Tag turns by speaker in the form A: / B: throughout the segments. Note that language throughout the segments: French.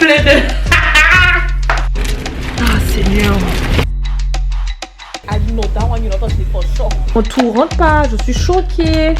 A: plein de... Ah, Seigneur. Mon tour rentre pas, je suis choquée.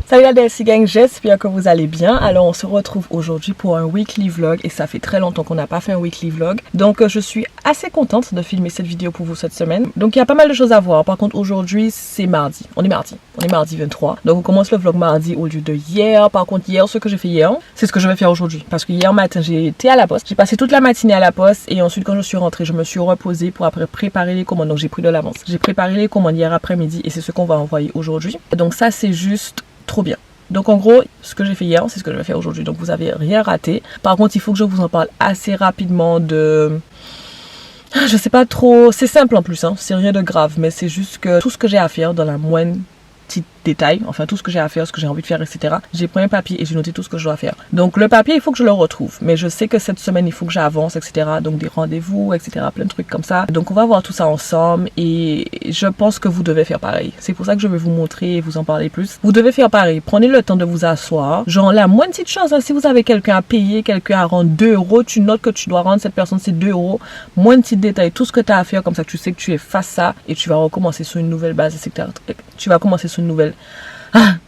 A: Salut la DSC Gang, j'espère que vous allez bien. Alors on se retrouve aujourd'hui pour un weekly vlog et ça fait très longtemps qu'on n'a pas fait un weekly vlog. Donc je suis assez contente de filmer cette vidéo pour vous cette semaine. Donc il y a pas mal de choses à voir. Par contre aujourd'hui c'est mardi. On est mardi 23. Donc on commence le vlog mardi au lieu de hier. Par contre hier, ce que j'ai fait hier, c'est ce que je vais faire aujourd'hui. Parce que hier matin j'ai été à la poste. J'ai passé toute la matinée à la poste et ensuite quand je suis rentrée, je me suis reposée pour après préparer les commandes. Donc j'ai pris de l'avance. J'ai préparé les commandes hier après-midi et c'est ce qu'on va envoyer aujourd'hui. Donc ça c'est juste trop bien. Donc en gros, ce que j'ai fait hier, c'est ce que je vais faire aujourd'hui. Donc vous avez rien raté. Par contre, il faut que je vous en parle assez rapidement de... Je sais pas trop... C'est simple en plus, hein. C'est rien de grave. Mais c'est juste que tout ce que j'ai à faire dans la moindre petit détail, enfin tout ce que j'ai à faire, ce que j'ai envie de faire, etc. J'ai pris un papier et j'ai noté tout ce que je dois faire. Donc le papier, il faut que je le retrouve. Mais je sais que cette semaine, il faut que j'avance, etc. Donc des rendez-vous, etc. Plein de trucs comme ça. Donc on va voir tout ça ensemble et je pense que vous devez faire pareil. C'est pour ça que je vais vous montrer et vous en parler plus. Vous devez faire pareil. Prenez le temps de vous asseoir. Genre la moindre petite chose, hein, si vous avez quelqu'un à payer, quelqu'un à rendre 2 €, tu notes que tu dois rendre cette personne c'est 2 €. Moindre petit détail, tout ce que tu as à faire, comme ça tu sais que tu es face à ça et tu vas recommencer sur une nouvelle base, etc. Tu vas commencer sur une nouvelle...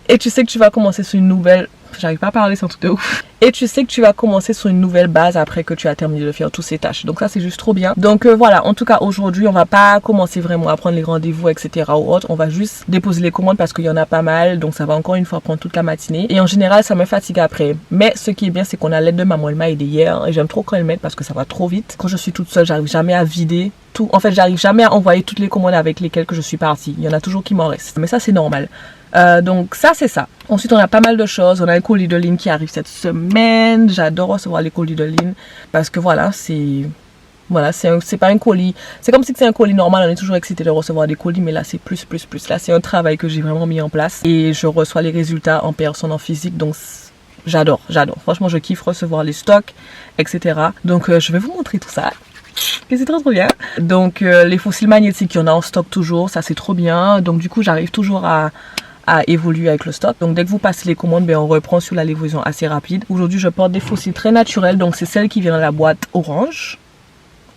A: Et tu sais que tu vas commencer sur une nouvelle... J'arrive pas à parler sans tout de ouf. Et tu sais que tu vas commencer sur une nouvelle base après que tu as terminé de faire toutes ces tâches. Donc ça c'est juste trop bien. Donc voilà, en tout cas aujourd'hui on va pas commencer vraiment à prendre les rendez-vous, etc. ou autre. On va juste déposer les commandes parce qu'il y en a pas mal. Donc ça va encore une fois prendre toute la matinée. Et en général ça me fatigue après. Mais ce qui est bien c'est qu'on a l'aide de maman. Elle m'a aidé hier. Et j'aime trop quand elle m'aide parce que ça va trop vite. Quand je suis toute seule, j'arrive jamais à vider tout. En fait j'arrive jamais à envoyer toutes les commandes avec lesquelles que je suis partie. Il y en a toujours qui m'en reste. Mais ça c'est normal. Donc ça c'est ça. Ensuite on a pas mal de choses. On a un colis de Lynn qui arrive cette semaine. J'adore recevoir les colis de Lynn parce que voilà c'est pas un colis. C'est comme si c'était un colis normal. On est toujours excité de recevoir des colis, mais là c'est plus. Là c'est un travail que j'ai vraiment mis en place et je reçois les résultats en personne, en physique. Donc j'adore. Franchement je kiffe recevoir les stocks, etc. Donc je vais vous montrer tout ça. Et c'est trop bien. Donc les fossiles magnétiques, il y en a en stock toujours. Ça c'est trop bien. Donc du coup j'arrive toujours à évoluer avec le stock. Donc dès que vous passez les commandes, on reprend sur la livraison assez rapide. Aujourd'hui je porte des fossiles très naturels. Donc c'est celle qui vient dans la boîte orange.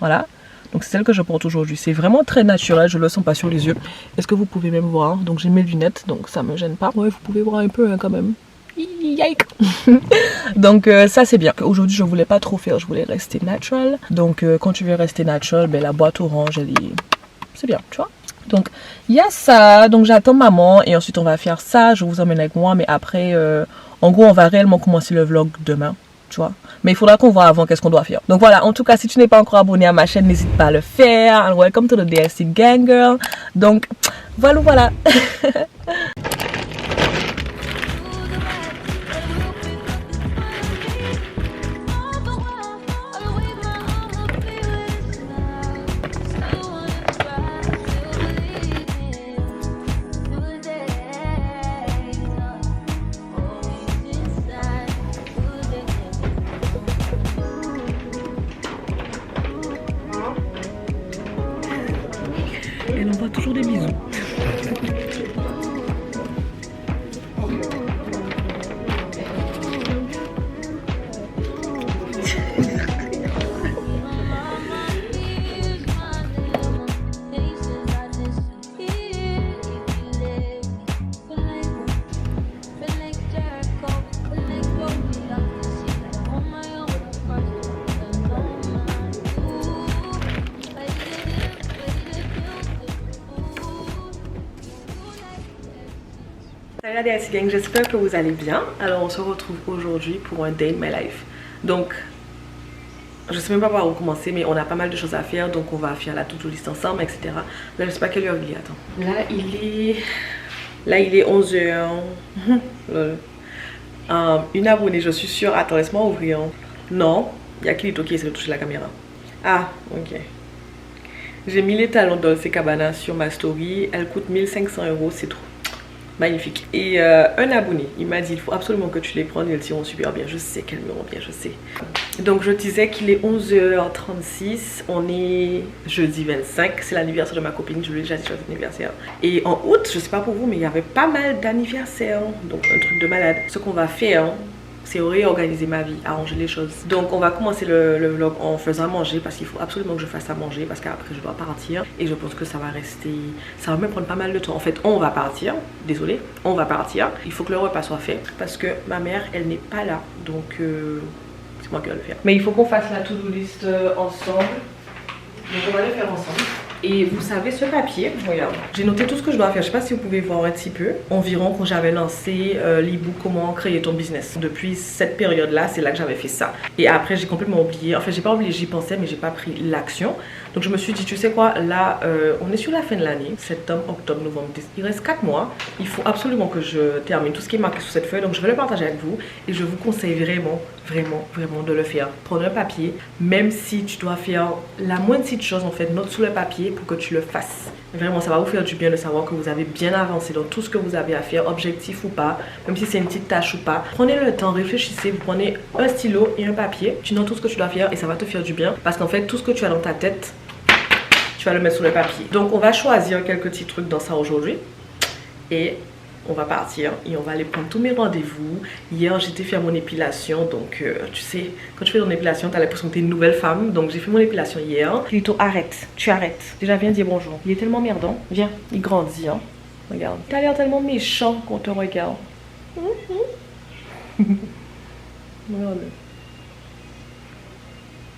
A: Voilà. Donc c'est celle que je porte aujourd'hui. C'est vraiment très naturel. Je le sens pas sur les yeux. Est-ce que vous pouvez même voir? Donc j'ai mes lunettes. Donc ça me gêne pas. Ouais, vous pouvez voir un peu hein, quand même. Yike. Donc ça c'est bien. Aujourd'hui je voulais pas trop faire. Je voulais rester natural. Donc quand tu veux rester natural, la boîte orange elle est... C'est bien, tu vois. Donc il y a ça, donc j'attends maman et ensuite on va faire ça, je vous emmène avec moi, mais après en gros on va réellement commencer le vlog demain, tu vois. Mais il faudra qu'on voit avant qu'est-ce qu'on doit faire. Donc voilà, en tout cas si tu n'es pas encore abonné à ma chaîne, n'hésite pas à le faire. And welcome to the DSC Gang girl. Donc voilà. Elle envoie toujours des bisous. Salut la DSC Gang, j'espère que vous allez bien. Alors on se retrouve aujourd'hui pour un Day in My Life. Donc je sais même pas par où commencer, mais on a pas mal de choses à faire. Donc on va faire la to-do list ensemble, etc. Là je sais pas quelle heure il est, attends. Là il est 11h. Une abonnée, je suis sûre. Attends, laisse-moi ouvrir. Non, il y a Clito qui essaie de toucher la caméra. Ah, ok. J'ai mis les talons Dolce Gabbana sur ma story. Elle coûte 1500 €, c'est trop magnifique. Et un abonné, il m'a dit il faut absolument que tu les prennes, elles tireront super bien. Je sais qu'elles m'iront bien, je sais. Donc je disais qu'il est 11h36, on est jeudi 25, c'est l'anniversaire de ma copine, je lui ai déjà dit joyeux anniversaire. Et en août, je sais pas pour vous, mais il y avait pas mal d'anniversaires, donc un truc de malade. Ce qu'on va faire, c'est réorganiser ma vie, arranger les choses. Donc on va commencer le vlog en faisant manger parce qu'il faut absolument que je fasse à manger parce qu'après je dois partir et je pense que ça va rester, ça va me prendre pas mal de temps. En fait on va partir, désolé, on va partir. Il faut que le repas soit fait parce que ma mère elle n'est pas là donc c'est moi qui vais le faire. Mais il faut qu'on fasse la to-do list ensemble. Donc on va le faire ensemble. Et vous savez ce papier, regarde, j'ai noté tout ce que je dois faire. Je sais pas si vous pouvez voir un petit peu. Environ quand j'avais lancé l'ebook comment créer ton business. Depuis cette période là, c'est là que j'avais fait ça. Et après j'ai complètement oublié. Enfin j'ai pas oublié, j'y pensais mais j'ai pas pris l'action. Donc je me suis dit tu sais quoi, là on est sur la fin de l'année. Septembre, octobre, novembre, décembre. Il reste 4 mois. Il faut absolument que je termine tout ce qui est marqué sur cette feuille. Donc je vais le partager avec vous. Et je vous conseille vraiment de le faire. Prendre un papier. Même si tu dois faire la moindre petite chose en fait, note sur le papier pour que tu le fasses. Vraiment ça va vous faire du bien de savoir que vous avez bien avancé dans tout ce que vous avez à faire, objectif ou pas, même si c'est une petite tâche ou pas. Prenez le temps, réfléchissez, vous prenez un stylo et un papier, tu notes tout ce que tu dois faire et ça va te faire du bien parce qu'en fait tout ce que tu as dans ta tête, tu vas le mettre sur le papier. Donc on va choisir quelques petits trucs dans ça aujourd'hui et on va partir et on va aller prendre tous mes rendez-vous. Hier j'étais faire mon épilation, donc tu sais quand tu fais ton épilation t'as l'impression que t'es une nouvelle femme. Donc j'ai fait mon épilation hier. Plutôt arrête, tu arrêtes. Déjà viens dire bonjour. Il est tellement merdant. Viens, il grandit hein. Regarde, t'as l'air tellement méchant qu'on te regarde. Regarde.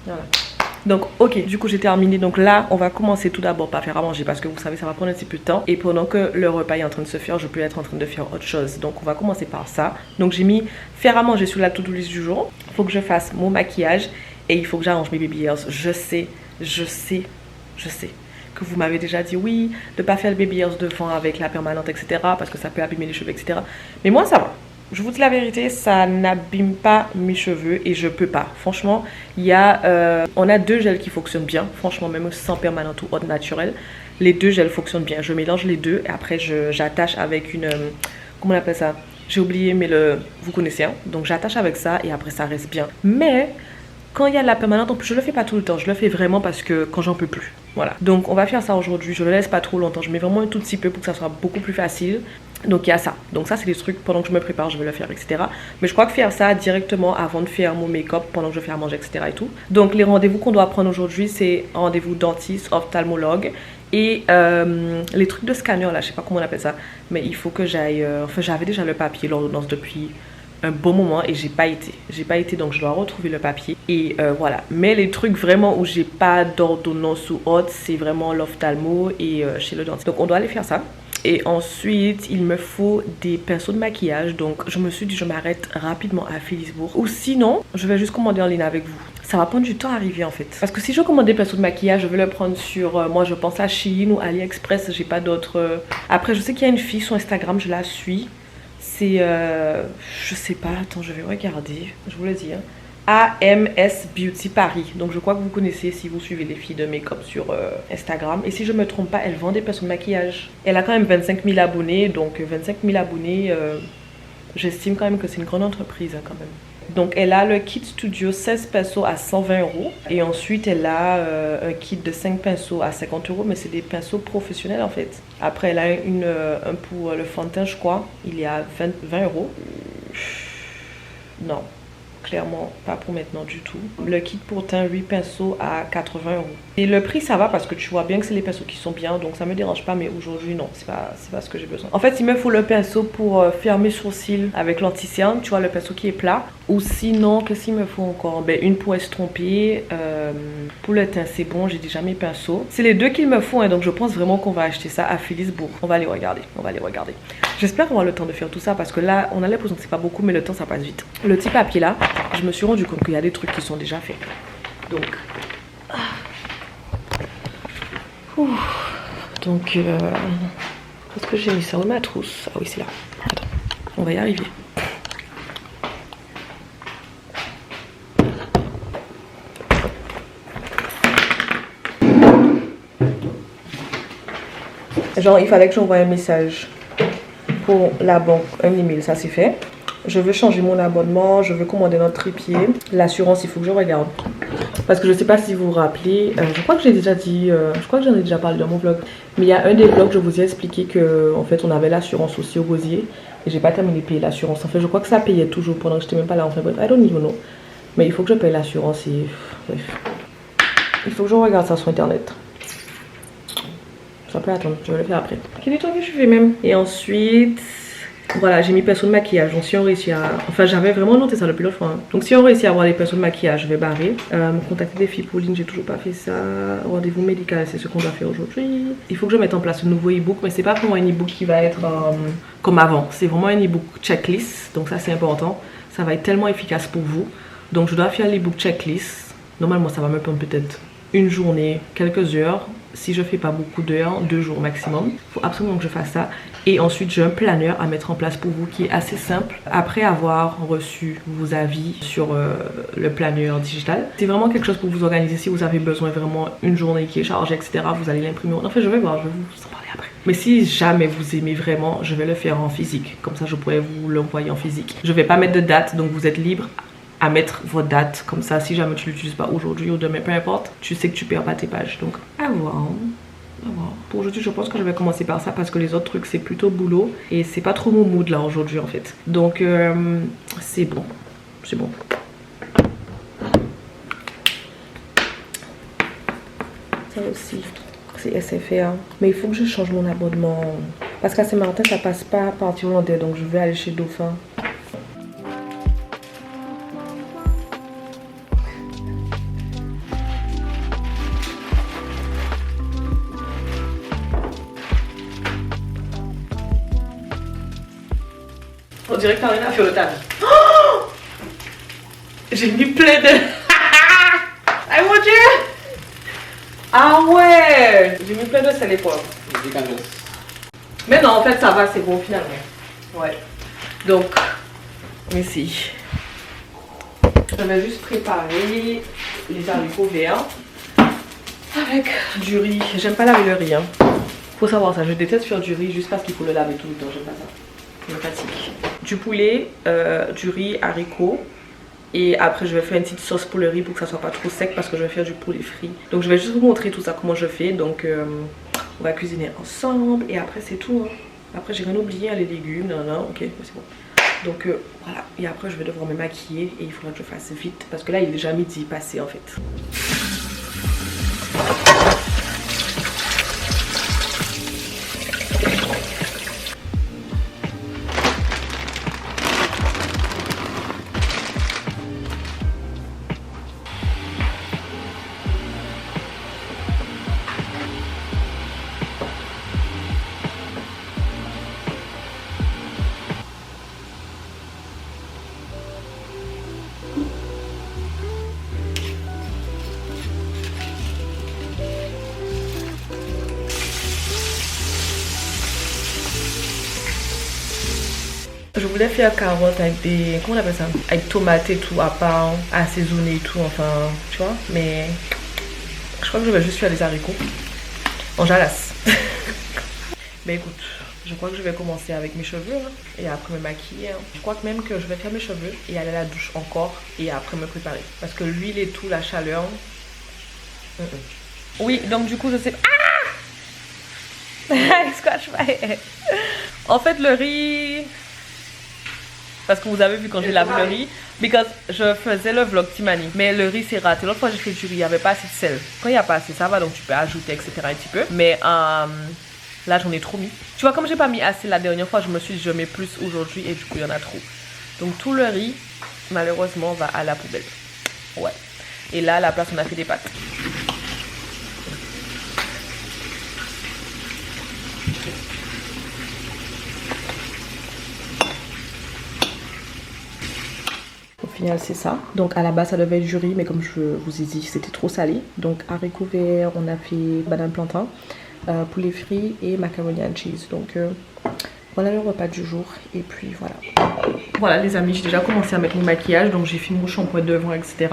A: Voilà. Donc ok, du coup j'ai terminé. Donc là on va commencer tout d'abord par faire à manger parce que vous savez ça va prendre un petit peu de temps. Et pendant que le repas est en train de se faire, je peux être en train de faire autre chose. Donc on va commencer par ça. Donc j'ai mis faire à manger sur la to-do list du jour. Il faut que je fasse mon maquillage et il faut que j'arrange mes baby hairs. Je sais que vous m'avez déjà dit oui, de pas faire le baby hairs devant avec la permanente etc. parce que ça peut abîmer les cheveux etc. Mais moi ça va. Je vous dis la vérité, ça n'abîme pas mes cheveux et je peux pas. Franchement, on a 2 gels qui fonctionnent bien. Franchement, même sans permanente ou haute naturelle, les 2 gels fonctionnent bien. Je mélange les deux et après j'attache avec une... comment on appelle ça? J'ai oublié, mais vous connaissez. Hein? Donc j'attache avec ça et après ça reste bien. Mais quand il y a de la permanente, en plus je le fais pas tout le temps. Je le fais vraiment parce que quand j'en peux plus. Voilà. Donc on va faire ça aujourd'hui. Je le laisse pas trop longtemps. Je mets vraiment un tout petit peu pour que ça soit beaucoup plus facile. Donc il y a ça. Donc ça c'est des trucs pendant que je me prépare, je vais le faire, etc. Mais je crois que faire ça directement avant de faire mon make-up, pendant que je fais à manger, etc. et tout. Donc les rendez-vous qu'on doit prendre aujourd'hui, c'est rendez-vous dentiste, ophtalmologue et les trucs de scanner là, je sais pas comment on appelle ça. Mais il faut que j'aille... enfin j'avais déjà le papier, l'ordonnance depuis un bon moment et j'ai pas été donc je dois retrouver le papier et voilà. Mais les trucs vraiment où j'ai pas d'ordonnance ou autre, c'est vraiment l'ophtalmo et chez le dentiste. Donc on doit aller faire ça. Et ensuite, il me faut des pinceaux de maquillage. Donc, je me suis dit, je m'arrête rapidement à Philipsbourg. Ou sinon, je vais juste commander en ligne avec vous. Ça va prendre du temps à arriver en fait. Parce que si je commande des pinceaux de maquillage, je vais le prendre sur, moi je pense à Shein ou AliExpress. J'ai pas d'autres... Après, je sais qu'il y a une fille sur Instagram, je la suis. C'est, je sais pas, attends, je vais regarder. Je vous le dis, hein. AMS Beauty Paris. Donc je crois que vous connaissez si vous suivez les filles de make-up sur Instagram. Et si je me trompe pas, elle vend des pinceaux de maquillage. Elle a quand même 25 000 abonnés. Donc 25 000 abonnés, j'estime quand même que c'est une grande entreprise hein, quand même. Donc elle a le kit studio 16 pinceaux à 120 €. Et ensuite elle a un kit de 5 pinceaux à 50 €. Mais c'est des pinceaux professionnels en fait. Après elle a un pour le fond de teint je crois. Il est à 20 €. Non. Clairement pas pour maintenant du tout. Le kit pour teint 8 pinceaux à 80 €. Et le prix ça va parce que tu vois bien que c'est les pinceaux qui sont bien, donc ça me dérange pas, mais aujourd'hui non, c'est pas ce que j'ai besoin. En fait il me faut le pinceau pour faire mes sourcils avec l'anti-cerne, tu vois, le pinceau qui est plat. Ou sinon qu'est-ce qu'il me faut encore? Ben une pour estomper, pour le teint c'est bon, j'ai déjà mes pinceaux. C'est les deux qu'il me faut hein, donc je pense vraiment qu'on va acheter ça à Philipsbourg. On va aller regarder, J'espère qu'on aura le temps de faire tout ça parce que là on a l'impression que c'est pas beaucoup mais le temps ça passe vite. Le petit papier là, je me suis rendu compte qu'il y a des trucs qui sont déjà faits. Donc où est-ce que j'ai mis ça? Où est ma trousse? Ah oui c'est là. Attends, on va y arriver. Genre il fallait que j'envoie un message pour la banque, un email, ça c'est fait. Je veux changer mon abonnement, je veux commander notre trépied. L'assurance, il faut que je regarde. Parce que je sais pas si vous vous rappelez, je crois que j'ai déjà dit, je crois que j'en ai déjà parlé dans mon vlog. Mais il y a un des vlogs, je vous ai expliqué que en fait on avait l'assurance aussi au gosier. Et j'ai pas terminé de payer l'assurance. En fait, je crois que ça payait toujours pendant que j'étais même pas là. Enfin bref, I don't even know. Mais il faut que je paye l'assurance et bref. Il faut que je regarde ça sur internet. Ça peut attendre, je vais le faire après. Quel est le temps que je fais même? Et ensuite, voilà, j'ai mis pinceau de maquillage. Donc si on réussit à... Enfin, j'avais vraiment noté ça depuis l'autre fois. Hein. Donc si on réussit à avoir les pinceaux de maquillage, je vais barrer. Contacter des filles Pauline, j'ai toujours pas fait ça. Rendez-vous médical, c'est ce qu'on doit faire aujourd'hui. Il faut que je mette en place un nouveau e-book. Mais c'est pas vraiment un e-book qui va être comme avant. C'est vraiment un e-book checklist. Donc ça, c'est important. Ça va être tellement efficace pour vous. Donc je dois faire l'e-book checklist. Normalement, ça va me prendre peut-être une journée, quelques heures. Si je fais pas beaucoup d'heures, 2 jours maximum. Il faut absolument que je fasse ça. Et ensuite, j'ai un planeur à mettre en place pour vous qui est assez simple. Après avoir reçu vos avis sur le planeur digital, c'est vraiment quelque chose pour vous organiser. Si vous avez besoin vraiment une journée qui est chargée, etc., vous allez l'imprimer. Enfin, je vais voir, je vais vous en parler après. Mais si jamais vous aimez vraiment, je vais le faire en physique. Comme ça, je pourrais vous l'envoyer en physique. Je vais pas mettre de date, donc vous êtes libre à mettre votre date. Comme ça, si jamais tu l'utilises pas aujourd'hui ou demain, peu importe, tu sais que tu perds pas tes pages. Donc, à voir. Pour aujourd'hui, je pense que je vais commencer par ça parce que les autres trucs, c'est plutôt boulot. Et c'est pas trop mon mood là aujourd'hui en fait. Donc, c'est bon. C'est bon. Ça aussi, c'est SFR. Mais il faut que je change mon abonnement. Parce qu'à Saint-Martin, ça passe pas à partir hollandais. Donc, je vais aller chez Dauphin. On dirait que Karina a fait le table. Oh, j'ai mis plein de... Ah mon dieu. Ah ouais. J'ai mis plein de sel et poivre. Mais non, en fait ça va, c'est bon finalement. Ouais. Donc, ici. Je vais juste préparer les haricots verts avec du riz. J'aime pas laver le riz. Hein. Faut savoir ça, je déteste faire du riz juste parce qu'il faut le laver tout le temps. J'aime pas ça. Je me fatigue. Du poulet, du riz, haricots. Et après je vais faire une petite sauce pour le riz pour que ça soit pas trop sec parce que je vais faire du poulet frit. Donc je vais juste vous montrer tout ça, comment je fais. Donc on va cuisiner ensemble et après c'est tout. Hein. Après j'ai rien oublié, hein, les légumes, non, ok, c'est bon. Donc voilà, et après je vais devoir me maquiller et il faudra que je fasse vite parce que là il est déjà midi passé en fait. Je voulais faire carottes avec des... Comment on appelle ça? Avec tomates et tout, à part, assaisonner et tout, enfin, tu vois. Mais je crois que je vais juste faire des haricots en jalasse. Mais écoute, je crois que je vais commencer avec mes cheveux hein, et après me maquiller. Hein. Je crois que même que je vais faire mes cheveux et aller à la douche encore et après me préparer. Parce que l'huile et tout, la chaleur... Oui, donc du coup, je sais... Ah I scratch my head. En fait, le riz... Parce que vous avez vu quand j'ai lavé le riz, because je faisais le vlog Timani, mais le riz c'est raté. L'autre fois j'ai fait du riz, il n'y avait pas assez de sel. Quand il n'y a pas assez, ça va, donc tu peux ajouter, etc. un petit peu. Mais là j'en ai trop mis. Tu vois, comme j'ai pas mis assez la dernière fois, je me suis dit je mets plus aujourd'hui et du coup il y en a trop. Donc tout le riz, malheureusement, va à la poubelle. Ouais. Et là, à la place, on a fait des pâtes. Au final c'est ça. Donc à la base ça devait être du riz, mais comme je vous ai dit c'était trop salé. Donc haricots verts, on a fait banane plantain, poulet frit et macaroni and cheese. Donc voilà le repas du jour. Et puis voilà. Voilà les amis, j'ai déjà commencé à mettre mon maquillage. Donc j'ai fait mon shampoing devant, etc.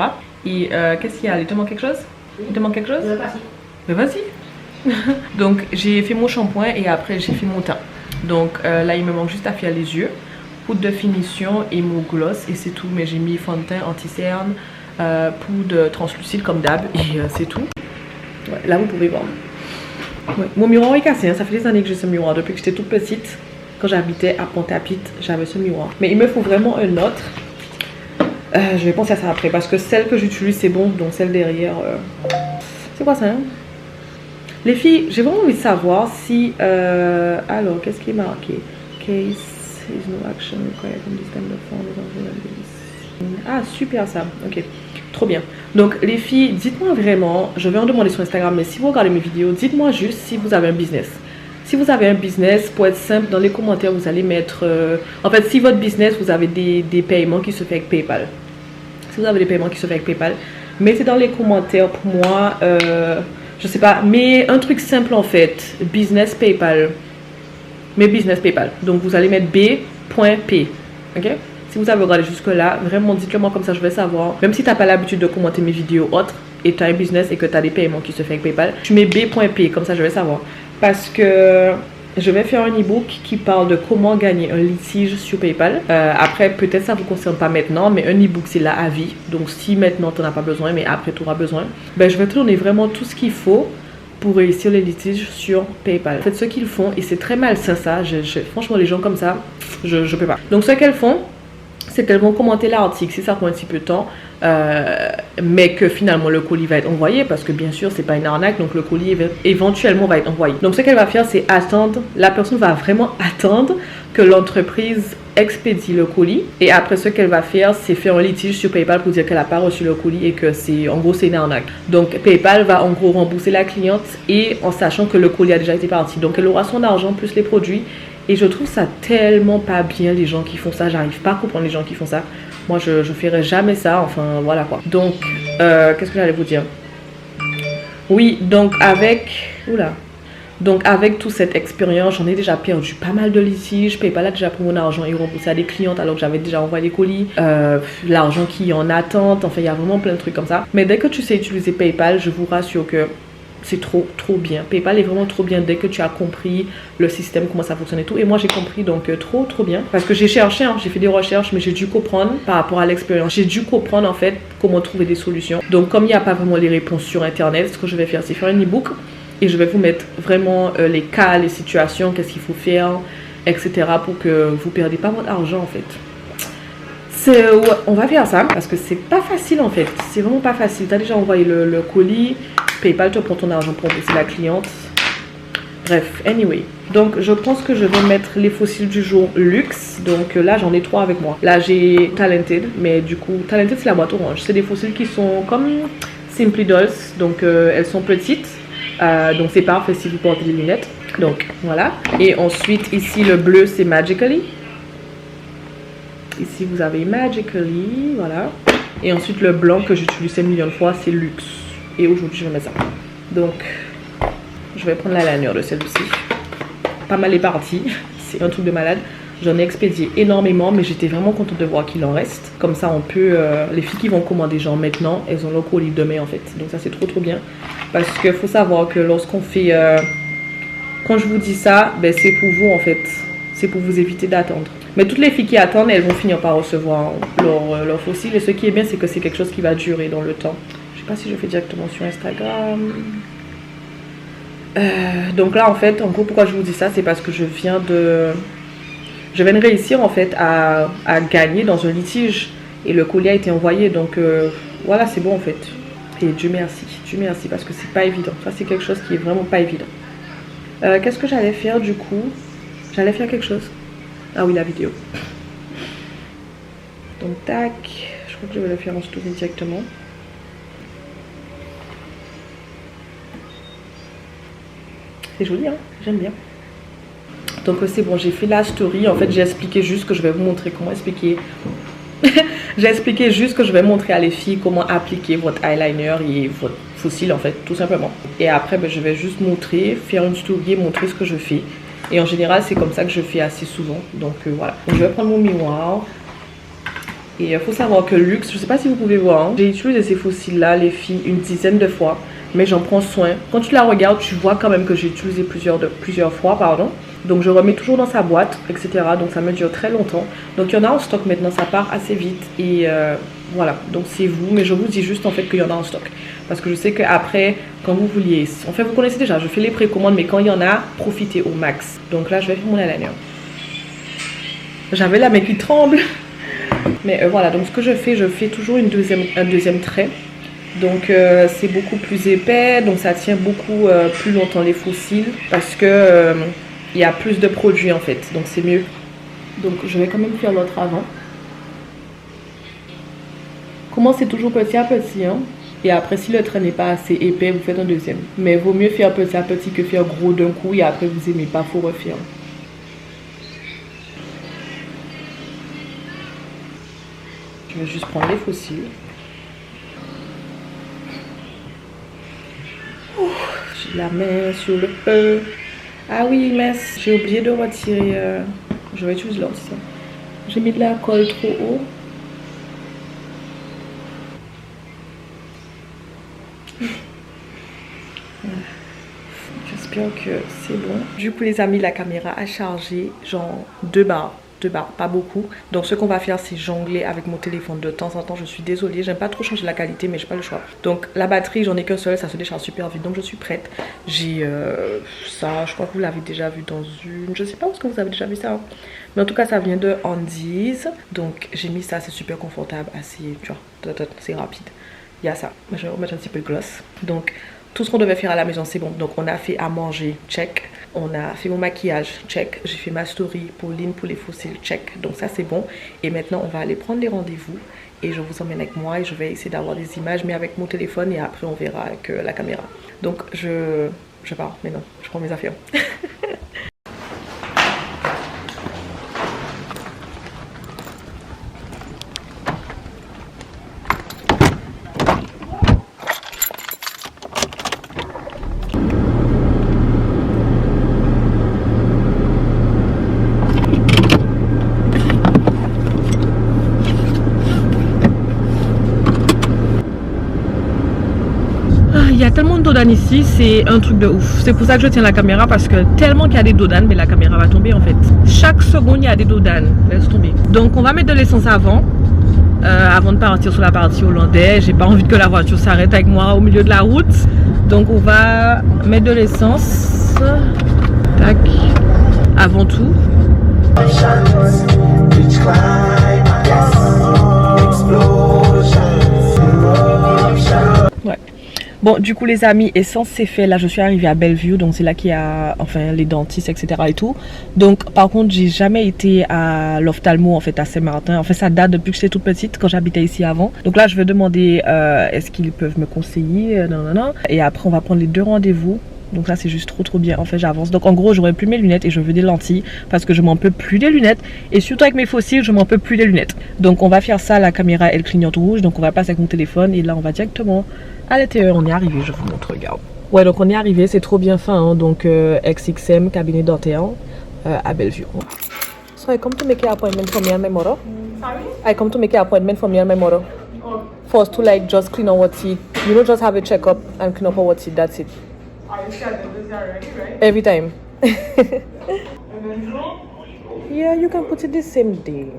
A: Et qu'est-ce qu'il y a? Il te manque quelque chose? Il te manque quelque chose? Mais vas-y. Donc j'ai fait mon shampoing et après j'ai fait mon teint. Donc là il me manque juste à faire les yeux, poudre de finition et mon gloss et c'est tout. Mais j'ai mis fond de teint, anti-cerne, poudre translucide comme d'hab et c'est tout. Ouais, là vous pouvez voir. Ouais. Mon miroir est cassé, hein. Ça fait des années que j'ai ce miroir. Depuis que j'étais toute petite, quand j'habitais à Pointe-à-Pitre, j'avais ce miroir. Mais il me faut vraiment un autre. Je vais penser à ça après parce que celle que j'utilise c'est bon, donc celle derrière. C'est quoi ça hein? Les filles, j'ai vraiment envie de savoir si. Alors, qu'est-ce qui est marqué? Case is no action required from this kind of form. Ah, super ça. Ok. Trop bien. Donc les filles, dites-moi vraiment, je vais en demander sur Instagram, mais si vous regardez mes vidéos, dites-moi juste si vous avez un business. Si vous avez un business, pour être simple, dans les commentaires, vous allez mettre... en fait, si votre business, vous avez des paiements qui se font avec PayPal. Si vous avez des paiements qui se font avec PayPal, mettez dans les commentaires pour moi, je sais pas, mais un truc simple en fait, business PayPal. Mais business PayPal. Donc vous allez mettre b.p. Ok? Si vous avez regardé jusque là, vraiment dites-le moi comme ça je vais savoir. Même si tu n'as pas l'habitude de commenter mes vidéos autres et tu as un business et que tu as des paiements qui se font avec PayPal, tu mets b.p comme ça je vais savoir. Parce que je vais faire un e-book qui parle de comment gagner un litige sur PayPal. Après peut-être ça ne vous concerne pas maintenant, mais un e-book c'est là à vie. Donc si maintenant tu n'en as pas besoin, mais après tu auras besoin, ben, je vais te donner vraiment tout ce qu'il faut pour réussir les litiges sur PayPal. Faites ce qu'ils font et c'est très malsain ça. Franchement les gens comme ça, je peux pas. Donc ce qu'elles font, c'est qu'elles vont commenter l'article si ça prend un petit peu de temps, mais que finalement le colis va être envoyé parce que bien sûr c'est pas une arnaque, donc le colis éventuellement va être envoyé. Donc ce qu'elle va faire c'est attendre, la personne va vraiment attendre que l'entreprise expédie le colis et après ce qu'elle va faire c'est faire un litige sur PayPal pour dire qu'elle n'a pas reçu le colis et que c'est en gros c'est une arnaque. Donc PayPal va en gros rembourser la cliente et en sachant que le colis a déjà été parti, donc elle aura son argent plus les produits. Et je trouve ça tellement pas bien les gens qui font ça. J'arrive pas à comprendre les gens qui font ça. Moi je ferai jamais ça. Enfin voilà quoi. Donc qu'est-ce que j'allais vous dire? Oui donc avec... Oula. Donc avec toute cette expérience, j'en ai déjà perdu pas mal de litiges. PayPal a déjà pris mon argent et remboursé à des clientes alors que j'avais déjà envoyé les colis. L'argent qui est en attente. Enfin il y a vraiment plein de trucs comme ça. Mais dès que tu sais utiliser PayPal, je vous rassure que c'est trop bien. PayPal est vraiment trop bien dès que tu as compris le système, comment ça fonctionne et tout. Et moi j'ai compris donc trop bien. Parce que j'ai cherché, hein, j'ai fait des recherches, mais j'ai dû comprendre par rapport à l'expérience. J'ai dû comprendre en fait comment trouver des solutions. Donc comme il n'y a pas vraiment les réponses sur internet, ce que je vais faire c'est faire un e-book et je vais vous mettre vraiment les cas, les situations, qu'est-ce qu'il faut faire, etc. pour que vous ne perdez pas votre argent en fait. Ouais, on va faire ça parce que c'est pas facile en fait. C'est vraiment pas facile. Tu as déjà envoyé le colis. PayPal te prend ton argent pour rembourser la cliente. Bref, anyway. Donc, je pense que je vais mettre les fossiles du jour luxe. Donc, là, j'en ai 3 avec moi. Là, j'ai Talented. Mais du coup, Talented, c'est la boîte orange. C'est des fossiles qui sont comme Simply Dolls. Donc, elles sont petites. Donc, c'est parfait si vous portez des lunettes. Donc, voilà. Et ensuite, ici, le bleu, c'est Magically. Ici, vous avez Magically. Voilà. Et ensuite, le blanc que j'utilise 1 million de fois, c'est Luxe. Et aujourd'hui je vais mettre ça. Donc je vais prendre la lanière de celle-ci. Pas mal est parti. C'est un truc de malade. J'en ai expédié énormément, mais j'étais vraiment contente de voir qu'il en reste. Comme ça on peut... les filles qui vont commander genre maintenant, elles ont leur colis demain en fait. Donc ça c'est trop bien. Parce qu'il faut savoir que lorsqu'on fait... quand je vous dis ça, ben, c'est pour vous en fait. C'est pour vous éviter d'attendre. Mais toutes les filles qui attendent, elles vont finir par recevoir leur fossile. Et ce qui est bien, c'est que c'est quelque chose qui va durer dans le temps. Je sais pas si je fais directement sur Instagram. Donc là en fait en gros pourquoi je vous dis ça, c'est parce que je viens de réussir en fait à gagner dans un litige et le colis a été envoyé, donc voilà c'est bon en fait. Et Dieu merci parce que c'est pas évident. Ça c'est quelque chose qui est vraiment pas évident. Qu'est-ce que j'allais faire du coup? J'allais faire quelque chose. Ah oui, la vidéo. Donc tac, je crois que je vais le faire en story directement. C'est joli, hein, j'aime bien. Donc c'est bon, j'ai fait la story. En fait, j'ai expliqué juste que je vais vous montrer comment expliquer. J'ai expliqué juste que je vais montrer à les filles comment appliquer votre eyeliner et votre fossile en fait, tout simplement. Et après, ben, je vais juste montrer, faire une story et montrer ce que je fais. Et en général, c'est comme ça que je fais assez souvent. Donc voilà. Donc, je vais prendre mon miroir. Et il faut savoir que Luxe, je ne sais pas si vous pouvez voir, hein, j'ai utilisé ces fossiles-là, les filles, une dizaine de fois. Mais j'en prends soin. Quand tu la regardes, tu vois quand même que j'ai utilisé plusieurs fois, pardon. Donc je remets toujours dans sa boîte, etc. Donc ça me dure très longtemps. Donc il y en a en stock maintenant, ça part assez vite. Et Voilà, donc c'est vous, mais je vous dis juste en fait qu'il y en a en stock. Parce que je sais qu'après, quand vous vouliez, en fait vous connaissez déjà, je fais les précommandes, mais quand il y en a, profitez au max. Donc là, je vais faire mon eyeliner. J'avais la main qui tremble. Mais voilà, donc ce que je fais toujours un deuxième trait. Donc c'est beaucoup plus épais, donc ça tient beaucoup plus longtemps les faux cils. Parce que il y a plus de produits en fait, donc c'est mieux. Donc je vais quand même faire l'autre avant. Commencez toujours petit à petit, hein. Et après, si le trait n'est pas assez épais, vous faites un deuxième. Mais vaut mieux faire petit à petit que faire gros d'un coup et après vous aimez pas, faut refaire. Je vais juste prendre les faux cils. J'ai la main sur le feu. Ah oui, mince, j'ai oublié de retirer. Je vais utiliser l'autre. J'ai mis de la colle trop haut. J'espère que c'est bon. Du coup les amis, la caméra a chargé genre 2 barres, pas beaucoup. Donc ce qu'on va faire, c'est jongler avec mon téléphone de temps en temps. Je suis désolée, j'aime pas trop changer la qualité, mais j'ai pas le choix. Donc la batterie, j'en ai qu'un seul, ça se décharge super vite, donc je suis prête. J'ai ça, je crois que vous l'avez déjà vu dans une, je sais pas où est-ce que vous avez déjà vu ça, hein. Mais en tout cas ça vient de Andy's. Donc j'ai mis ça, c'est super confortable, assez, tu vois, c'est rapide. Il y a ça, je vais remettre un petit peu de gloss. Donc tout ce qu'on devait faire à la maison, c'est bon. Donc on a fait à manger, check. On a fait mon maquillage, check. J'ai fait ma story pour Lynn, pour les faux cils, check. Donc ça c'est bon. Et maintenant on va aller prendre les rendez-vous. Et je vous emmène avec moi et je vais essayer d'avoir des images, mais avec mon téléphone. Et après on verra avec la caméra. Donc je pars, mais non, je prends mes affaires. Il y a tellement de dodanes ici, c'est un truc de ouf. C'est pour ça que je tiens la caméra, parce que tellement qu'il y a des dodanes, mais la caméra va tomber en fait. Chaque seconde, il y a des dodanes. Laisse tomber. Donc on va mettre de l'essence avant de partir sur la partie hollandaise. J'ai pas envie que la voiture s'arrête avec moi au milieu de la route. Donc on va mettre de l'essence. Tac. Avant tout. Ouais. Bon, du coup les amis, essence c'est fait. Là je suis arrivée à Bellevue, donc c'est là qu'il y a enfin les dentistes, etc. et tout. Donc par contre j'ai jamais été à l'ophtalmo en fait à Saint-Martin. En fait ça date depuis que j'étais toute petite, quand j'habitais ici avant. Donc là je vais demander est-ce qu'ils peuvent me conseiller, non. Et après on va prendre les 2 rendez-vous. Donc ça c'est juste trop bien, en fait j'avance. Donc en gros j'aurai plus mes lunettes et je veux des lentilles parce que je m'en peux plus des lunettes. Et surtout avec mes fossiles je m'en peux plus des lunettes. Donc on va faire ça, la caméra elle clignote rouge. Donc on va passer avec mon téléphone et là on va directement à l'intérieur. On est arrivé, je vous montre, regarde. Ouais, donc on est arrivé, c'est trop bien fin, hein. Donc XXM, cabinet dentaire à Bellevue. So I come to make an appointment for me and my mother. Sorry? I come to make an appointment for me and my mother. Oh. For us to like just clean our teeth. You know, just have a checkup and clean up our teeth, that's it.
B: Are you sure that this is already, right?
A: Every time.
B: And then go?
A: Yeah, you can put it the same day.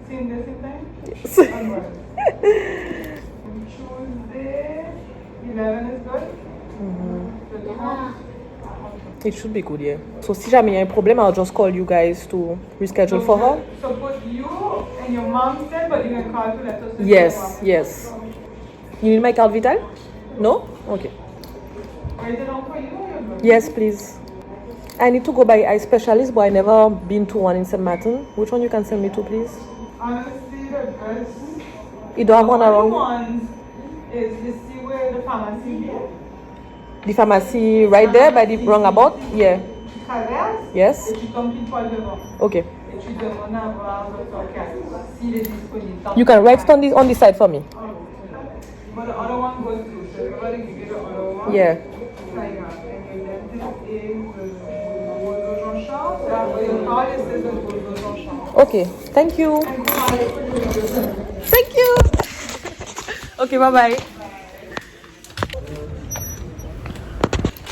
B: Same day, same time?
A: Yes.
B: And what? Tuesday, 11 is good?
A: It should be good, yeah. So si jamais il y a un problème, I'll just call you guys to reschedule for her.
B: So put you and your mom said, but you can call to let us know.
A: Yes, yes. You need my card vital? No? Okay.
B: Is it on for you or you're good?
A: Yes, please. I need to go by eye specialist, but I never been to one in St. Martin. Which one you can send me to, please?
B: Honestly, the best.
A: You don't have one around?
B: One is you see where the pharmacy is?
A: The pharmacy right there by the roundabout? Yeah.
B: Traverse?
A: Yes?
B: Et tu tombes pile poil devant.
A: Okay.
B: Et tu demandes à voir votre carte, s'il est disponible.
A: You can write it on the side for me.
B: But the other one goes through, so everybody can get the other one.
A: Yeah.
B: Like, and your dentist is Jean-Charles. So your card is Jean-Charles.
A: Okay. Thank you. Thank you. Okay, bye bye.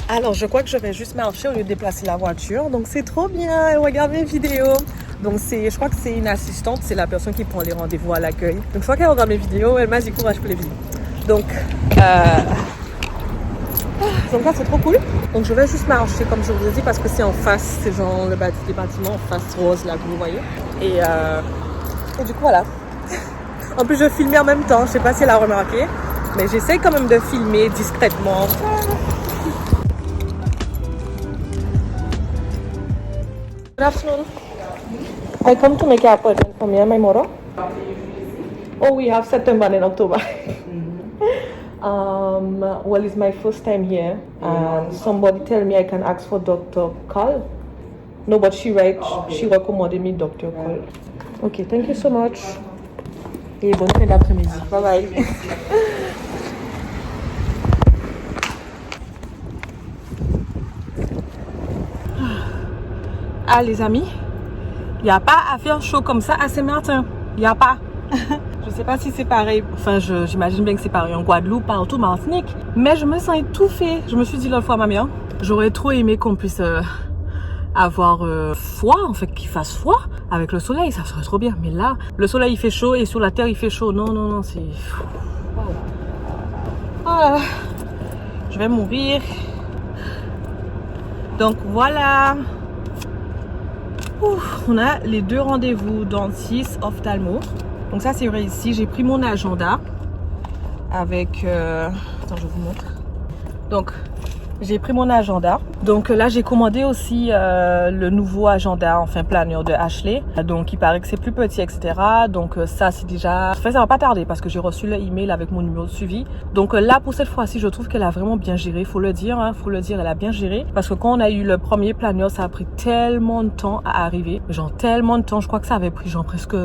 A: Alors, je crois que je vais juste marcher au lieu de déplacer la voiture. Donc, c'est trop bien. Elle regarde mes vidéos. Donc je crois que c'est une assistante, c'est la personne qui prend les rendez-vous à l'accueil. Donc soit qu'elle regarde mes vidéos, elle m'a dit courage pour les vidéos. Donc là c'est trop cool. Donc je vais juste marcher comme je vous ai dit parce que c'est en face, c'est genre les bâtiments en face rose là que vous voyez. Et du coup voilà. En plus je filmais en même temps, je sais pas si elle a remarqué, mais j'essaye quand même de filmer discrètement. Good afternoon. I come to make an appointment for me and my mother. Oh, we have September and October. Well, it's my first time here, and somebody tell me I can ask for Dr. Call. No, but she recommended me Dr. Call. Okay, thank you so much. Et bonne fin d'après-midi. Bye bye. Ah les amis, il n'y a pas à faire chaud comme ça à Saint-Martin. Il n'y a pas. Je sais pas si c'est pareil. Enfin, j'imagine bien que c'est pareil en Guadeloupe, partout, Martinique. Mais je me sens étouffée. Je me suis dit l'autre fois à ma mère, j'aurais trop aimé qu'on puisse avoir froid, en fait, qu'il fasse froid avec le soleil. Ça serait trop bien. Mais là, le soleil il fait chaud et sur la terre il fait chaud. Non, non, non, c'est... Wow. Oh là là. Je vais mourir. Donc voilà. Ouf, on a les 2 rendez-vous dentiste ophtalmo. Donc ça c'est vrai ici. J'ai pris mon agenda avec... Attends, je vous montre. Donc j'ai pris mon agenda. Donc là j'ai commandé aussi le nouveau agenda, enfin planeur de Ashley. Donc il paraît que c'est plus petit, etc. Donc ça c'est déjà... Enfin ça va pas tarder parce que j'ai reçu le email avec mon numéro de suivi. Donc là pour cette fois-ci je trouve qu'elle a vraiment bien géré. Faut le dire, hein, faut le dire, elle a bien géré. Parce que quand on a eu le premier planeur, ça a pris tellement de temps à arriver. Genre tellement de temps, je crois que ça avait pris genre presque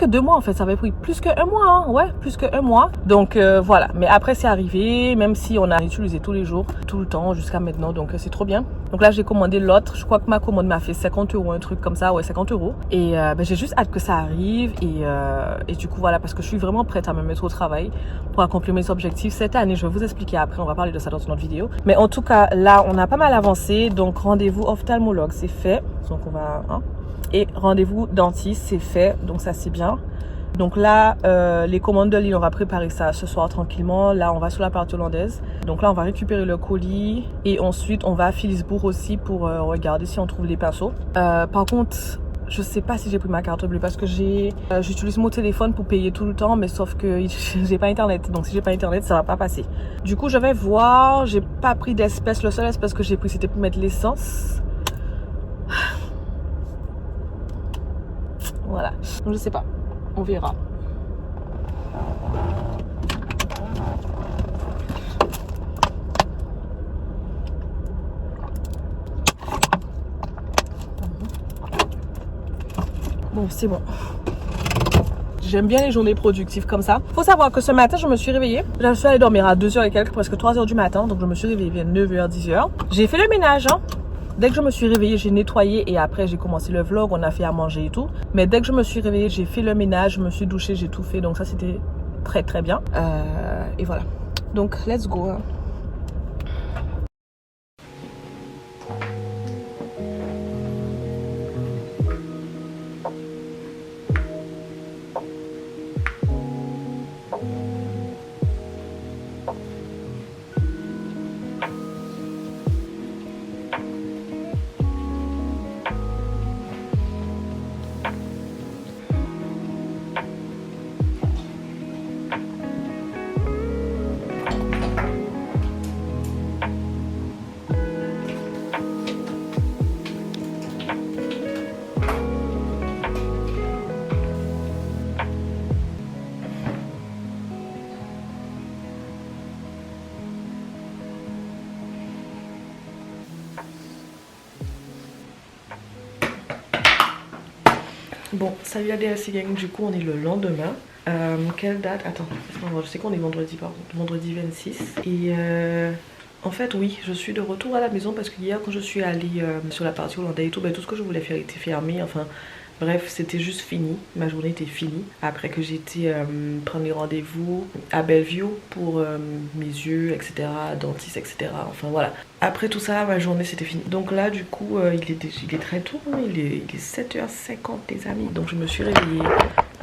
A: 2 mois en fait, ça avait pris plus que 1 mois, hein. Ouais, plus que 1 mois. Donc voilà, mais après c'est arrivé, même si on a utilisé tous les jours, tout le temps jusqu'à maintenant, donc c'est trop bien. Donc là j'ai commandé l'autre, je crois que ma commande m'a fait 50 €, un truc comme ça, ouais 50 €. Et j'ai juste hâte que ça arrive et du coup voilà, parce que je suis vraiment prête à me mettre au travail pour accomplir mes objectifs cette année. Je vais vous expliquer après, on va parler de ça dans une autre vidéo. Mais en tout cas là on a pas mal avancé, donc rendez-vous ophtalmologue c'est fait, donc on va... Hein, et rendez-vous dentiste c'est fait, donc ça c'est bien. Donc là les commandes de ligne, on va préparer ça ce soir tranquillement. Là on va sur la partie hollandaise, donc là on va récupérer le colis et ensuite on va à Philipsbourg aussi pour regarder si on trouve les pinceaux. Par contre je sais pas si j'ai pris ma carte bleue parce que j'utilise mon téléphone pour payer tout le temps, mais sauf que j'ai pas internet, donc si j'ai pas internet ça va pas passer. Du coup je vais voir, j'ai pas pris d'espèces, le seul espèce que j'ai pris c'était pour mettre l'essence. Voilà, donc je sais pas, on verra. Bon, c'est bon. J'aime bien les journées productives comme ça. Faut savoir que ce matin, je me suis réveillée. Je suis allée dormir à 2h et quelques, presque 3h du matin. Donc je me suis réveillée vers 9h, 10h. J'ai fait le ménage, hein. Dès que je me suis réveillée, j'ai nettoyé et après j'ai commencé le vlog, on a fait à manger et tout. Mais dès que je me suis réveillée, j'ai fait le ménage, je me suis douchée, j'ai tout fait. Donc ça c'était très très bien. Et voilà. Donc let's go. Bon, salut la DLC gang, du coup on est le lendemain. Quelle date? Attends, je sais qu'on est vendredi, pardon, vendredi 26. Et en fait oui, je suis de retour à la maison parce que hier quand je suis allée sur la partie hollandaise et tout, tout ce que je voulais faire était fermé. Enfin, Bref, c'était juste fini. Ma journée était finie. Après que j'ai été prendre les rendez-vous à Bellevue pour mes yeux, etc., dentiste, etc. Enfin voilà. Après tout ça, ma journée c'était fini. Donc là, du coup, il est très tôt. Hein. Il est 7h50, les amis. Donc je me suis réveillée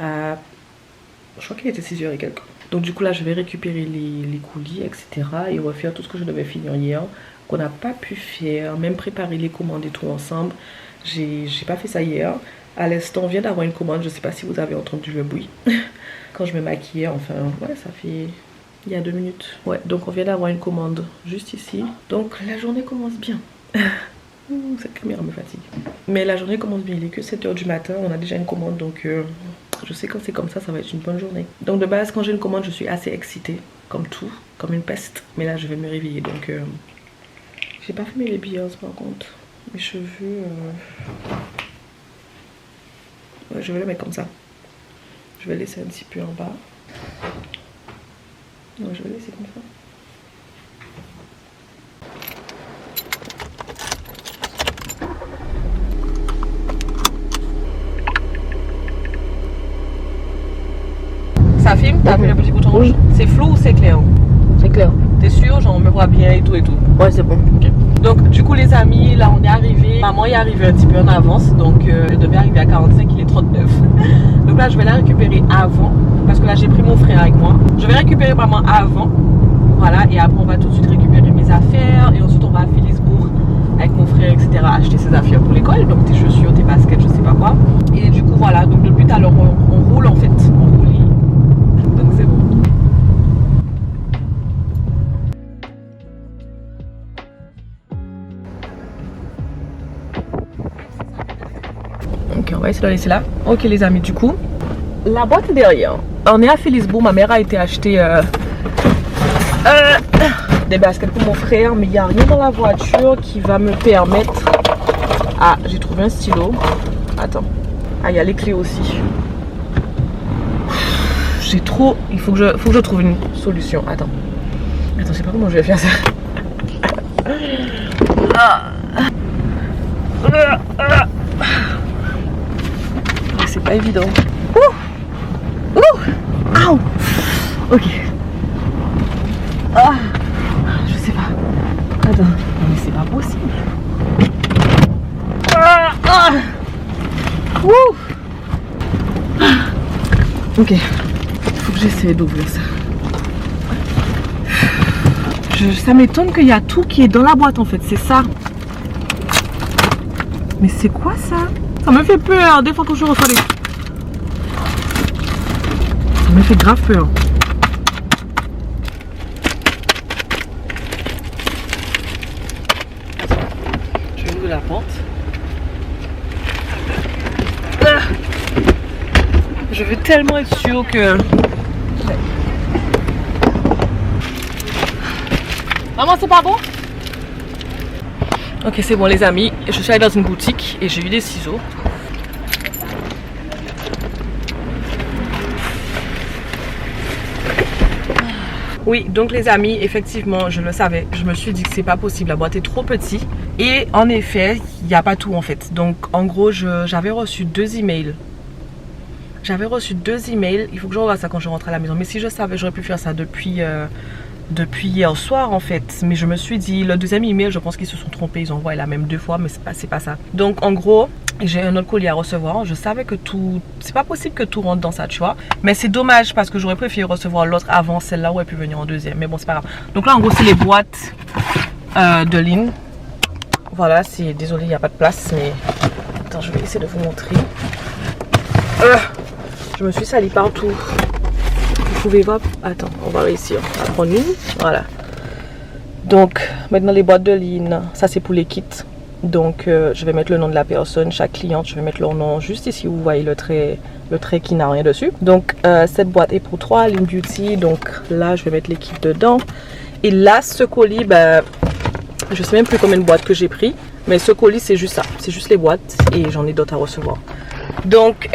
A: à... Je crois qu'il était 6h et quelques. Donc du coup là, je vais récupérer les colis, etc. et refaire tout ce que je devais finir hier, qu'on n'a pas pu faire. Même préparer les commandes et tout ensemble. J'ai pas fait ça hier. À l'instant, on vient d'avoir une commande, je sais pas si vous avez entendu le bruit. Quand je me maquillais, enfin, ouais, ça fait... il y a 2 minutes. Ouais, donc on vient d'avoir une commande juste ici. Donc la journée commence bien. Cette caméra me fatigue. Mais la journée commence bien, il est que 7h du matin, on a déjà une commande, donc je sais quand c'est comme ça va être une bonne journée. Donc de base, quand j'ai une commande, je suis assez excitée, comme tout, comme une peste. Mais là, je vais me réveiller, donc... J'ai pas fait mes baby hairs par contre. Mes cheveux... Ouais, je vais le mettre comme ça. Je vais laisser un petit peu en bas. Non, je vais laisser comme ça. Ça filme? T'as appuyé le petit bouton rouge? C'est flou ou c'est clair?
C: C'est clair.
A: T'es sûr? Genre on me voit bien et tout et tout?
C: Ouais, c'est bon.
A: Okay. Donc du coup les amis, là on est arrivé. Maman est arrivée un petit peu en avance. Donc je devais arriver à 45, il est 39. Donc là je vais la récupérer avant. Parce que là j'ai pris mon frère avec moi. Je vais récupérer maman avant. Voilà, et après on va tout de suite récupérer mes affaires. Et ensuite on va à Philipsbourg avec mon frère, etc. acheter ses affaires pour l'école. Donc tes chaussures, tes baskets, je sais pas quoi. Et du coup voilà, donc le but alors on roule en fait. On roule. Donc c'est bon. Ok, on va essayer de la laisser là. Ok les amis, du coup, la boîte est derrière. On est à Philipsbourg, ma mère a été acheter des baskets pour mon frère, mais il n'y a rien dans la voiture qui va me permettre... Ah, j'ai trouvé un stylo. Attends. Ah, il y a les clés aussi. J'ai trop... Il faut que je trouve une solution. Attends. Attends, je sais pas comment je vais faire ça. C'est pas évident. Ouh. Ouh. Ouh. Ok. Ah. Je sais pas. Attends. Mais c'est pas possible. Ah. Ah. Ouh. Ok. Faut que j'essaie d'ouvrir ça. Ça m'étonne qu'il y a tout qui est dans la boîte en fait. C'est ça. Mais c'est quoi ça? Ça me fait peur des fois quand je reçois les... Ça me fait grave peur. Je vais ouvrir la porte. Ah, je veux tellement être sûre que... Maman, c'est pas bon? Ok, c'est bon les amis, je suis allée dans une boutique et j'ai eu des ciseaux. Oui, donc les amis, effectivement, je le savais. Je me suis dit que c'est pas possible, la boîte est trop petite. Et en effet, il n'y a pas tout en fait. Donc en gros, j'avais reçu 2 emails. J'avais reçu 2 emails, il faut que je revoie ça quand je rentre à la maison. Mais si je savais, j'aurais pu faire ça depuis hier soir en fait. Mais je me suis dit, le 2e email, je pense qu'ils se sont trompés, ils ont envoyé la même 2 fois, mais c'est pas ça. Donc en gros, j'ai un autre colis à recevoir. Je savais que tout, c'est pas possible que tout rentre dans ça, tu vois. Mais c'est dommage parce que j'aurais préféré recevoir l'autre avant celle-là où elle peut venir en 2e. Mais bon, c'est pas grave. Donc là en gros, c'est les boîtes de Lynn. Voilà, c'est désolé, il n'y a pas de place, mais attends, je vais essayer de vous montrer. Je me suis salie partout. Vous pouvez voir, attends, on va réussir à prendre une, voilà. Donc maintenant les boîtes de Lynn, ça c'est pour les kits. Donc je vais mettre le nom de la personne, chaque cliente, je vais mettre leur nom juste ici où vous voyez le trait qui n'a rien dessus. Donc cette boîte est pour 3, Lynn Beauty, donc là je vais mettre les kits dedans. Et là ce colis, ben, je sais même plus combien de boîtes que j'ai pris, mais ce colis c'est juste ça, c'est juste les boîtes et j'en ai d'autres à recevoir. Donc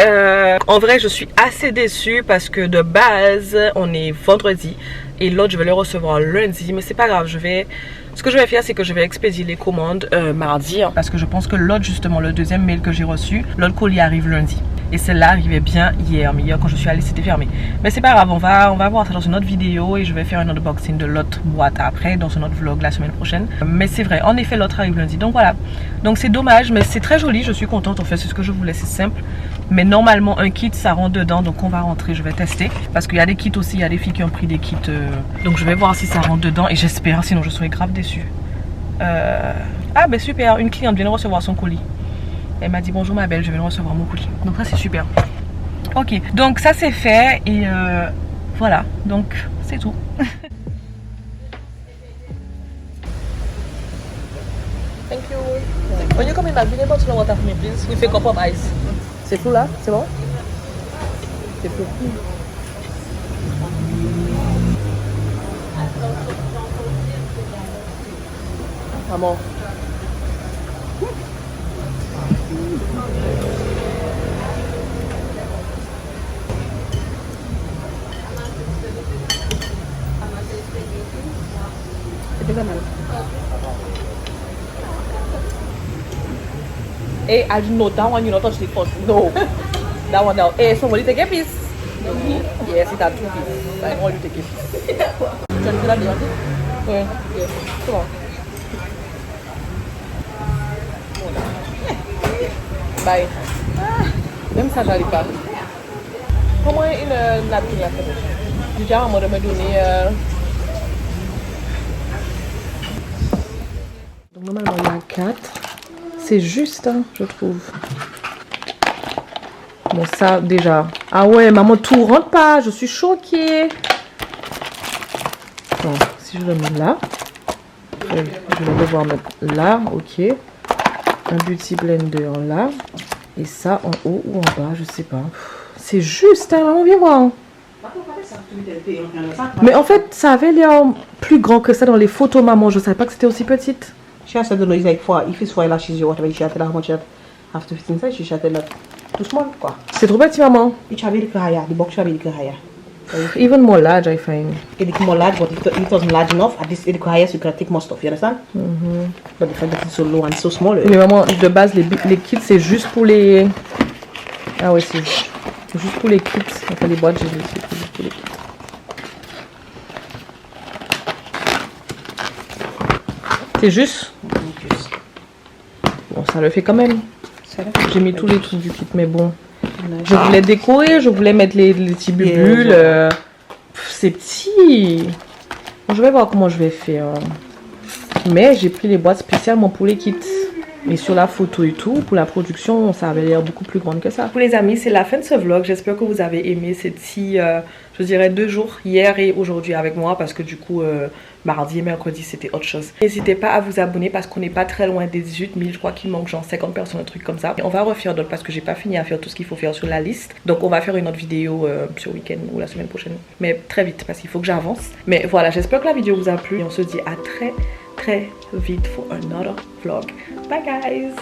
A: en vrai je suis assez déçue parce que de base on est vendredi et l'autre je vais le recevoir lundi, mais c'est pas grave, je vais Ce que je vais faire, c'est que je vais expédier les commandes mardi, hein, parce que je pense que l'autre, justement, le deuxième mail que j'ai reçu, l'autre colis arrive lundi. Et celle-là arrivait bien hier, mais hier quand je suis allée c'était fermé. Mais c'est pas grave, on va voir ça dans une autre vidéo et je vais faire un unboxing de l'autre boîte après, dans un autre vlog la semaine prochaine. Mais c'est vrai, en effet l'autre arrive lundi, donc voilà. Donc c'est dommage, mais c'est très joli, je suis contente, en fait c'est ce que je voulais, c'est simple. Mais normalement un kit ça rentre dedans, donc on va rentrer, je vais tester. Parce qu'il y a des kits aussi, il y a des filles qui ont pris des kits. Donc je vais voir si ça rentre dedans et j'espère, sinon je serai grave déçue. Ah ben super, une cliente vient de recevoir son colis. Elle m'a dit bonjour ma belle, je vais recevoir mon colis. Donc ça c'est super. Ok, donc ça c'est fait et voilà, donc c'est tout. Thank you. When you come in back, be able to know what for me please. We pick up of ice. C'est flou là, c'est bon? C'est flou. Maman. Hey, I didn't know that one, you not touch the first. No. That one now. Hey, somebody take a piece. Yes, it had 2 pieces. I want you to take a piece. Tu as une la bien? Oui. Yes. C'est bon. Bye. Même ça, j'arrive pas. Comment une napkin là? J'ai déjà un mot de me donner. Donc normalement il y a 4. C'est juste, hein, je trouve. Bon ça déjà. Ah ouais, maman tout rentre pas. Je suis choquée. Bon, si je le mets là. Je vais devoir mettre là, ok. Un beauty blender là. Et ça en haut ou en bas, je sais pas. C'est juste, hein, maman, viens voir. Mais en fait, ça avait l'air plus grand que ça dans les photos, maman. Je savais pas que c'était aussi petite.
C: She has said, no, it's like for if it's for eyelashes or whatever, she has said how much you have to fit inside. She has said like too small, quoi.
A: C'est trop petit, maman.
C: It should be a little higher. The box should be a little higher.
A: Even more large, I find.
C: A little more large, but if it wasn't large enough, at least a little higher, so you can take more stuff. You understand? But the fact that it's so low and so small.
A: Mais maman, de base, les kits, c'est juste pour les... Ah ouais, c'est juste pour les kits. Enfin, les boîtes, j'ai dit, c'est juste pour les kits. C'est juste. Bon, ça le fait quand même. J'ai mis tous les trucs du kit, mais bon. Je voulais décorer, je voulais mettre les petits bulles. C'est petit. Bon, je vais voir comment je vais faire. Mais j'ai pris les boîtes spécialement pour les kits. Et sur la photo et tout, pour la production, ça avait l'air beaucoup plus grande que ça. Pour les amis, c'est la fin de ce vlog. J'espère que vous avez aimé ces petits, je dirais 2 jours, hier et aujourd'hui avec moi. Parce que du coup, mardi et mercredi, c'était autre chose. N'hésitez pas à vous abonner parce qu'on n'est pas très loin des 18 000. Je crois qu'il manque genre 50 personnes, un truc comme ça. Et on va refaire d'autres parce que j'ai pas fini à faire tout ce qu'il faut faire sur la liste. Donc on va faire une autre vidéo ce week-end ou la semaine prochaine. Mais très vite parce qu'il faut que j'avance. Mais voilà, j'espère que la vidéo vous a plu. Et on se dit à très vite for another vlog. Bye guys.